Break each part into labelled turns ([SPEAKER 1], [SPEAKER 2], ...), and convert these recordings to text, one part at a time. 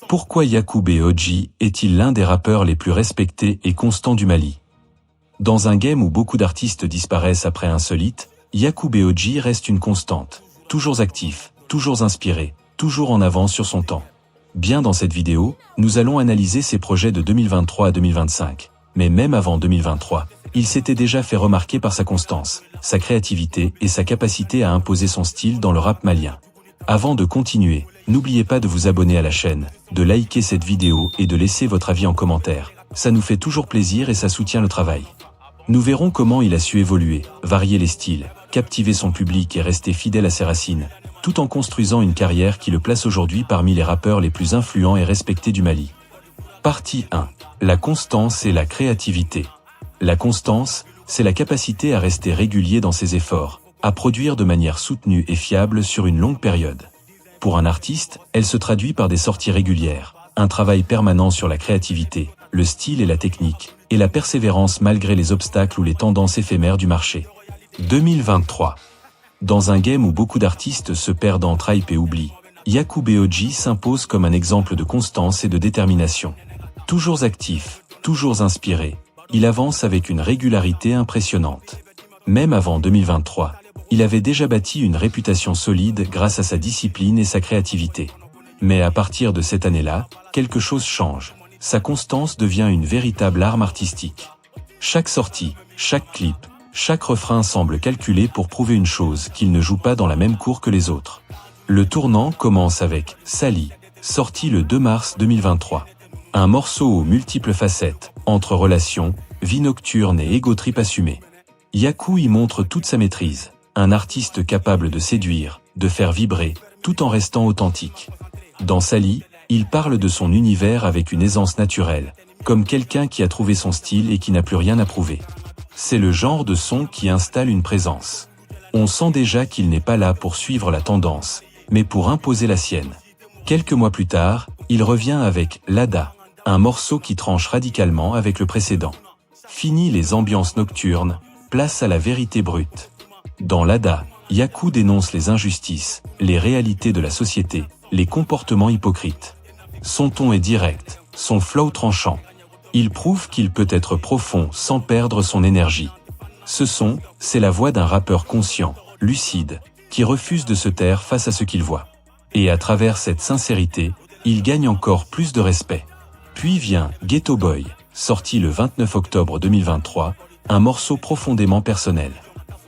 [SPEAKER 1] Pourquoi Yacoubé Odji est-il l'un des rappeurs les plus respectés et constants du Mali? Dans un game où beaucoup d'artistes disparaissent après un seul hit, Yacoubé Odji reste une constante. Toujours actif, toujours inspiré, toujours en avance sur son temps. Bien dans cette vidéo, nous allons analyser ses projets de 2023 à 2025. Mais même avant 2023, il s'était déjà fait remarquer par sa constance, sa créativité et sa capacité à imposer son style dans le rap malien. Avant de continuer, n'oubliez pas de vous abonner à la chaîne, de liker cette vidéo et de laisser votre avis en commentaire. Ça nous fait toujours plaisir et ça soutient le travail. Nous verrons comment il a su évoluer, varier les styles, captiver son public et rester fidèle à ses racines, tout en construisant une carrière qui le place aujourd'hui parmi les rappeurs les plus influents et respectés du Mali. Partie 1. La constance et la créativité. La constance, c'est la capacité à rester régulier dans ses efforts, à produire de manière soutenue et fiable sur une longue période. Pour un artiste, elle se traduit par des sorties régulières, un travail permanent sur la créativité, le style et la technique, et la persévérance malgré les obstacles ou les tendances éphémères du marché. 2023. Dans un game où beaucoup d'artistes se perdent entre hype et oubli, Yacoubé Odji s'impose comme un exemple de constance et de détermination. Toujours actif, toujours inspiré, il avance avec une régularité impressionnante. Même avant 2023, il avait déjà bâti une réputation solide grâce à sa discipline et sa créativité. Mais à partir de cette année-là, quelque chose change. Sa constance devient une véritable arme artistique. Chaque sortie, chaque clip, chaque refrain semble calculé pour prouver une chose, qu'il ne joue pas dans la même cour que les autres. Le tournant commence avec « Sali », sorti le 2 mars 2023. Un morceau aux multiples facettes, entre relations, vie nocturne et égo-trip assumé. Yakou y montre toute sa maîtrise, un artiste capable de séduire, de faire vibrer, tout en restant authentique. Dans Sali, il parle de son univers avec une aisance naturelle, comme quelqu'un qui a trouvé son style et qui n'a plus rien à prouver. C'est le genre de son qui installe une présence. On sent déjà qu'il n'est pas là pour suivre la tendance, mais pour imposer la sienne. Quelques mois plus tard, il revient avec « Lada », un morceau qui tranche radicalement avec le précédent. Fini les ambiances nocturnes, place à la vérité brute. Dans Lada, Yakou dénonce les injustices, les réalités de la société, les comportements hypocrites. Son ton est direct, son flow tranchant. Il prouve qu'il peut être profond sans perdre son énergie. Ce son, c'est la voix d'un rappeur conscient, lucide, qui refuse de se taire face à ce qu'il voit. Et à travers cette sincérité, il gagne encore plus de respect. Puis vient Ghetto Boy, sorti le 29 octobre 2023, un morceau profondément personnel.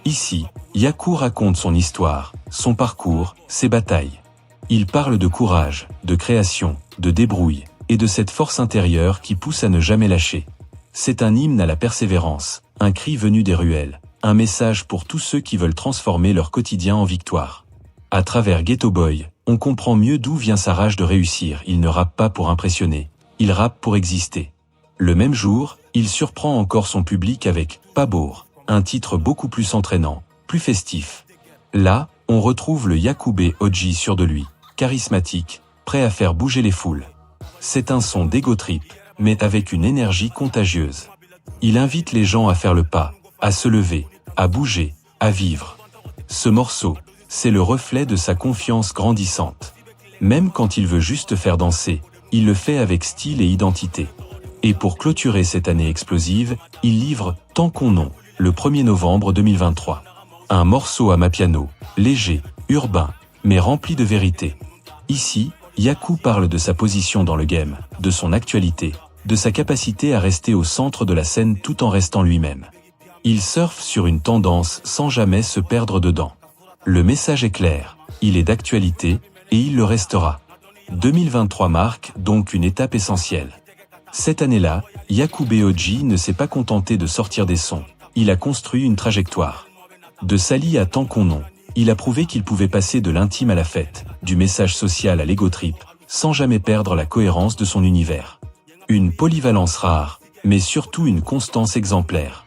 [SPEAKER 1] Ici, Yakou raconte son histoire, son parcours, ses batailles. Il parle de courage, de création, de débrouille, et de cette force intérieure qui pousse à ne jamais lâcher. C'est un hymne à la persévérance, un cri venu des ruelles, un message pour tous ceux qui veulent transformer leur quotidien en victoire. À travers Ghetto Boy, on comprend mieux d'où vient sa rage de réussir. Il ne rappe pas pour impressionner, il rappe pour exister. Le même jour, il surprend encore son public avec « Pabour », un titre beaucoup plus entraînant, plus festif. Là, on retrouve le Yacoubé Odji sûr de lui, charismatique, prêt à faire bouger les foules. C'est un son d'égo-trip, mais avec une énergie contagieuse. Il invite les gens à faire le pas, à se lever, à bouger, à vivre. Ce morceau, c'est le reflet de sa confiance grandissante. Même quand il veut juste faire danser, il le fait avec style et identité. Et pour clôturer cette année explosive, il livre « Tant qu'on non » le 1er novembre 2023. Un morceau à Amapiano, léger, urbain, mais rempli de vérité. Ici, Yakou parle de sa position dans le game, de son actualité, de sa capacité à rester au centre de la scène tout en restant lui-même. Il surfe sur une tendance sans jamais se perdre dedans. Le message est clair, il est d'actualité, et il le restera. 2023 marque donc une étape essentielle. Cette année-là, Yacoubé Odji ne s'est pas contenté de sortir des sons, il a construit une trajectoire. De Sali à Tant qu'on non, il a prouvé qu'il pouvait passer de l'intime à la fête, du message social à l'égo-trip, sans jamais perdre la cohérence de son univers. Une polyvalence rare, mais surtout une constance exemplaire.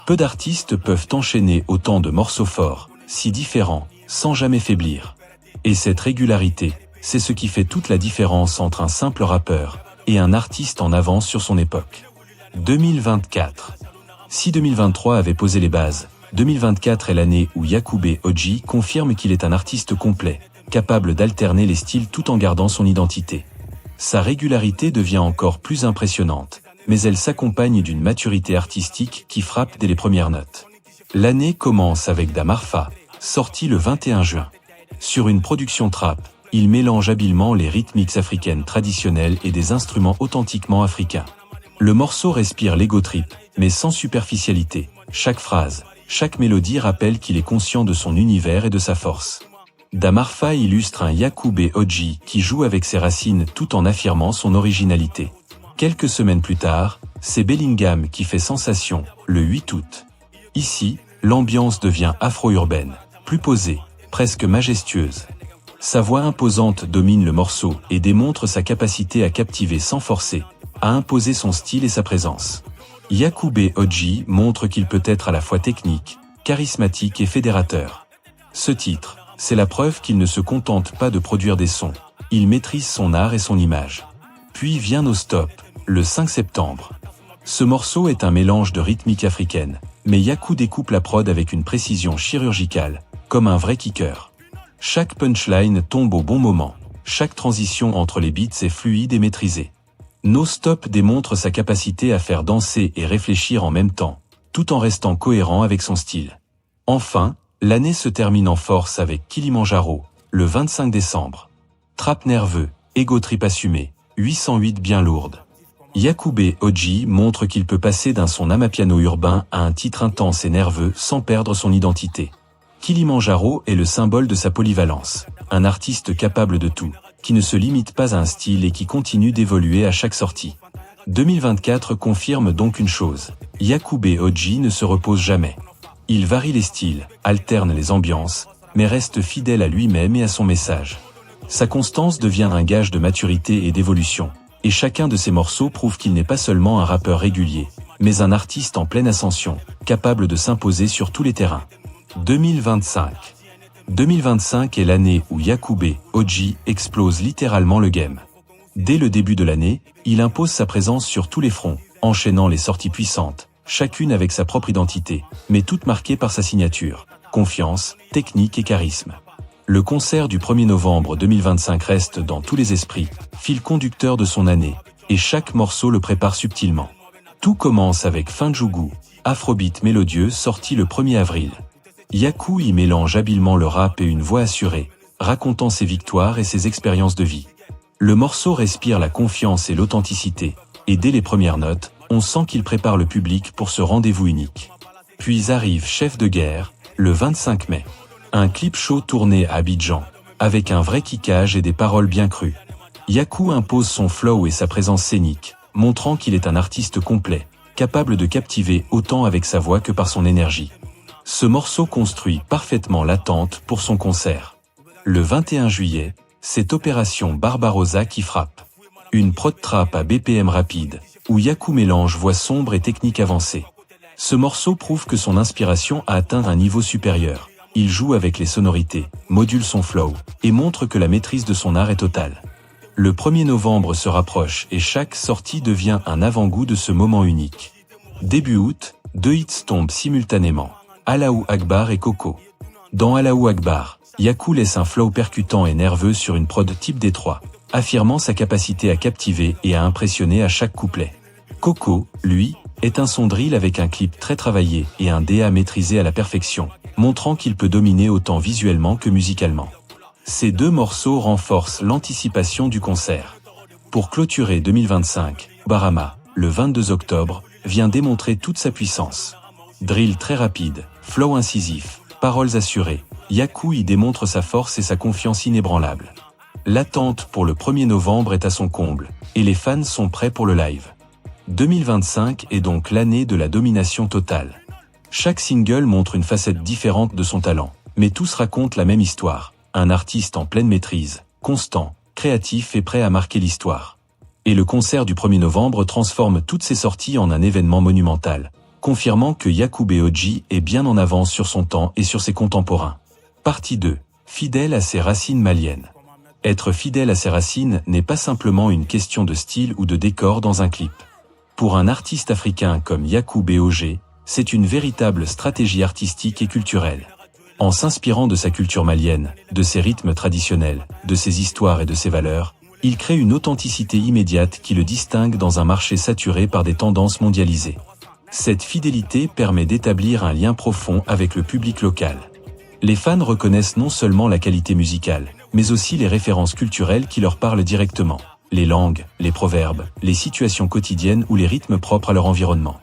[SPEAKER 1] Peu d'artistes peuvent enchaîner autant de morceaux forts, si différents, sans jamais faiblir. Et cette régularité, c'est ce qui fait toute la différence entre un simple rappeur et un artiste en avance sur son époque. 2024. Si 2023 avait posé les bases, 2024 est l'année où Yacoubé Odji confirme qu'il est un artiste complet, capable d'alterner les styles tout en gardant son identité. Sa régularité devient encore plus impressionnante, mais elle s'accompagne d'une maturité artistique qui frappe dès les premières notes. L'année commence avec Damarfa, sorti le 21 juin. Sur une production trap, il mélange habilement les rythmiques africaines traditionnelles et des instruments authentiquement africains. Le morceau respire l'ego trip, mais sans superficialité. Chaque phrase, chaque mélodie rappelle qu'il est conscient de son univers et de sa force. Damarfa illustre un Yacoubé Odji qui joue avec ses racines tout en affirmant son originalité. Quelques semaines plus tard, c'est Bellingham qui fait sensation, le 8 août. Ici, l'ambiance devient afro-urbaine, plus posée, presque majestueuse. Sa voix imposante domine le morceau et démontre sa capacité à captiver sans forcer, à imposer son style et sa présence. Yacoubé Odji montre qu'il peut être à la fois technique, charismatique et fédérateur. Ce titre, c'est la preuve qu'il ne se contente pas de produire des sons, il maîtrise son art et son image. Puis vient No Stop, le 5 septembre. Ce morceau est un mélange de rythmique africaine, mais Yakou découpe la prod avec une précision chirurgicale, comme un vrai kicker. Chaque punchline tombe au bon moment, chaque transition entre les beats est fluide et maîtrisée. No Stop démontre sa capacité à faire danser et réfléchir en même temps, tout en restant cohérent avec son style. Enfin, l'année se termine en force avec Kilimanjaro, le 25 décembre. Trap nerveux, ego trip assumé, 808 bien lourde. Yacoubé Odji montre qu'il peut passer d'un son amapiano urbain à un titre intense et nerveux sans perdre son identité. Kilimanjaro est le symbole de sa polyvalence, un artiste capable de tout, qui ne se limite pas à un style et qui continue d'évoluer à chaque sortie. 2024 confirme donc une chose, Yacoubé Odji ne se repose jamais. Il varie les styles, alterne les ambiances, mais reste fidèle à lui-même et à son message. Sa constance devient un gage de maturité et d'évolution, et chacun de ses morceaux prouve qu'il n'est pas seulement un rappeur régulier, mais un artiste en pleine ascension, capable de s'imposer sur tous les terrains. 2025. 2025 est l'année où Yacoubé Odji explose littéralement le game. Dès le début de l'année, il impose sa présence sur tous les fronts, enchaînant les sorties puissantes, chacune avec sa propre identité, mais toutes marquées par sa signature, confiance, technique et charisme. Le concert du 1er novembre 2025 reste dans tous les esprits, fil conducteur de son année, et chaque morceau le prépare subtilement. Tout commence avec Finjougou, afrobeat mélodieux sorti le 1er avril. Yakou y mélange habilement le rap et une voix assurée, racontant ses victoires et ses expériences de vie. Le morceau respire la confiance et l'authenticité, et dès les premières notes, on sent qu'il prépare le public pour ce rendez-vous unique. Puis arrive Chef de guerre, le 25 mai. Un clip show tourné à Abidjan, avec un vrai kickage et des paroles bien crues. Yakou impose son flow et sa présence scénique, montrant qu'il est un artiste complet, capable de captiver autant avec sa voix que par son énergie. Ce morceau construit parfaitement l'attente pour son concert. Le 21 juillet, c'est Opération Barbarossa qui frappe. Une prod trap à BPM rapide, où Yakou mélange voix sombre et technique avancée. Ce morceau prouve que son inspiration a atteint un niveau supérieur. Il joue avec les sonorités, module son flow, et montre que la maîtrise de son art est totale. Le 1er novembre se rapproche et chaque sortie devient un avant-goût de ce moment unique. Début août, 2 hits tombent simultanément, Allahu Akbar et Coco. Dans Allahu Akbar, Yakou laisse un flow percutant et nerveux sur une prod type Détroit, affirmant sa capacité à captiver et à impressionner à chaque couplet. Coco, lui, est un son drill avec un clip très travaillé et un DA maîtrisé à la perfection, montrant qu'il peut dominer autant visuellement que musicalement. Ces deux morceaux renforcent l'anticipation du concert. Pour clôturer 2025, Barama, le 22 octobre, vient démontrer toute sa puissance. Drill très rapide, flow incisif, paroles assurées, Yakou y démontre sa force et sa confiance inébranlable. L'attente pour le 1er novembre est à son comble, et les fans sont prêts pour le live. 2025 est donc l'année de la domination totale. Chaque single montre une facette différente de son talent, mais tous racontent la même histoire, un artiste en pleine maîtrise, constant, créatif et prêt à marquer l'histoire. Et le concert du 1er novembre transforme toutes ces sorties en un événement monumental, confirmant que Yacoubé Odji est bien en avance sur son temps et sur ses contemporains. Partie 2. Fidèle à ses racines maliennes. Être fidèle à ses racines n'est pas simplement une question de style ou de décor dans un clip. Pour un artiste africain comme Yacoubé Odji, c'est une véritable stratégie artistique et culturelle. En s'inspirant de sa culture malienne, de ses rythmes traditionnels, de ses histoires et de ses valeurs, il crée une authenticité immédiate qui le distingue dans un marché saturé par des tendances mondialisées. Cette fidélité permet d'établir un lien profond avec le public local. Les fans reconnaissent non seulement la qualité musicale, mais aussi les références culturelles qui leur parlent directement. Les langues, les proverbes, les situations quotidiennes ou les rythmes propres à leur environnement.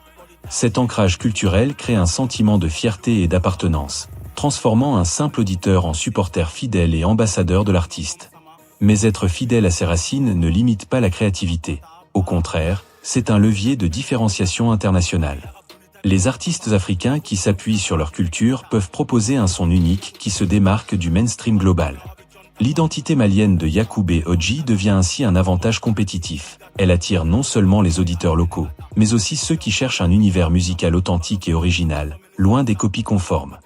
[SPEAKER 1] Cet ancrage culturel crée un sentiment de fierté et d'appartenance, transformant un simple auditeur en supporter fidèle et ambassadeur de l'artiste. Mais être fidèle à ses racines ne limite pas la créativité. Au contraire, c'est un levier de différenciation internationale. Les artistes africains qui s'appuient sur leur culture peuvent proposer un son unique qui se démarque du mainstream global. L'identité malienne de Yakoubé Odji devient ainsi un avantage compétitif. Elle attire non seulement les auditeurs locaux, mais aussi ceux qui cherchent un univers musical authentique et original, loin des copies conformes.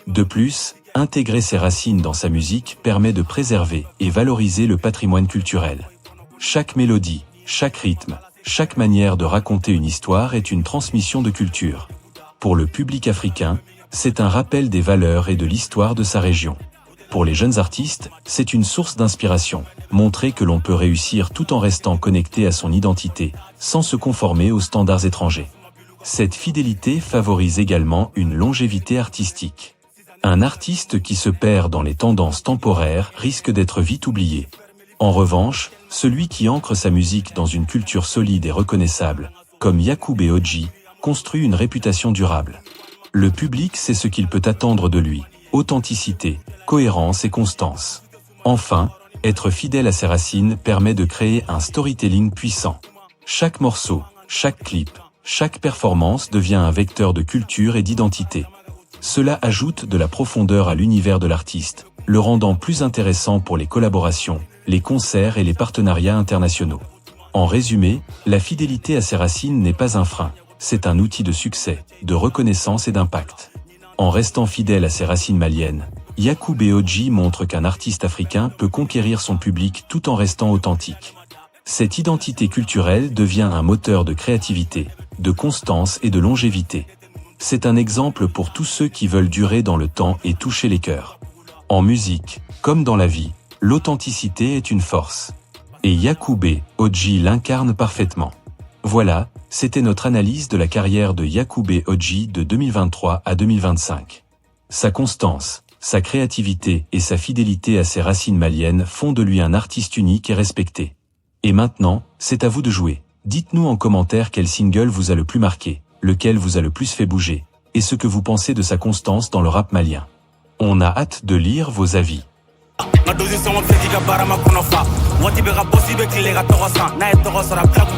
[SPEAKER 1] De plus, intégrer ses racines dans sa musique permet de préserver et valoriser le patrimoine culturel. Chaque mélodie, chaque rythme, chaque manière de raconter une histoire est une transmission de culture. Pour le public africain, c'est un rappel des valeurs et de l'histoire de sa région. Pour les jeunes artistes, c'est une source d'inspiration, montrer que l'on peut réussir tout en restant connecté à son identité, sans se conformer aux standards étrangers. Cette fidélité favorise également une longévité artistique. Un artiste qui se perd dans les tendances temporaires risque d'être vite oublié. En revanche, celui qui ancre sa musique dans une culture solide et reconnaissable, comme Yakoubé Odji, construit une réputation durable. Le public sait ce qu'il peut attendre de lui, authenticité, cohérence et constance. Enfin, être fidèle à ses racines permet de créer un storytelling puissant. Chaque morceau, chaque clip, chaque performance devient un vecteur de culture et d'identité. Cela ajoute de la profondeur à l'univers de l'artiste, le rendant plus intéressant pour les collaborations, les concerts et les partenariats internationaux. En résumé, la fidélité à ses racines n'est pas un frein, c'est un outil de succès, de reconnaissance et d'impact. En restant fidèle à ses racines maliennes, Yakoubé Odji montre qu'un artiste africain peut conquérir son public tout en restant authentique. Cette identité culturelle devient un moteur de créativité, de constance et de longévité. C'est un exemple pour tous ceux qui veulent durer dans le temps et toucher les cœurs. En musique, comme dans la vie, l'authenticité est une force. Et Yakoubé Odji l'incarne parfaitement. Voilà, c'était notre analyse de la carrière de Yakoubé Odji de 2023 à 2025. Sa constance, sa créativité et sa fidélité à ses racines maliennes font de lui un artiste unique et respecté. Et maintenant, c'est à vous de jouer. Dites-nous en commentaire quel single vous a le plus marqué, lequel vous a le plus fait bouger, et ce que vous pensez de sa constance dans le rap malien. On a hâte de lire vos avis.
[SPEAKER 2] Nga dozi songo fedi ka barama kono fa wati be ka bosi be kile ka togo san na ye togo sara black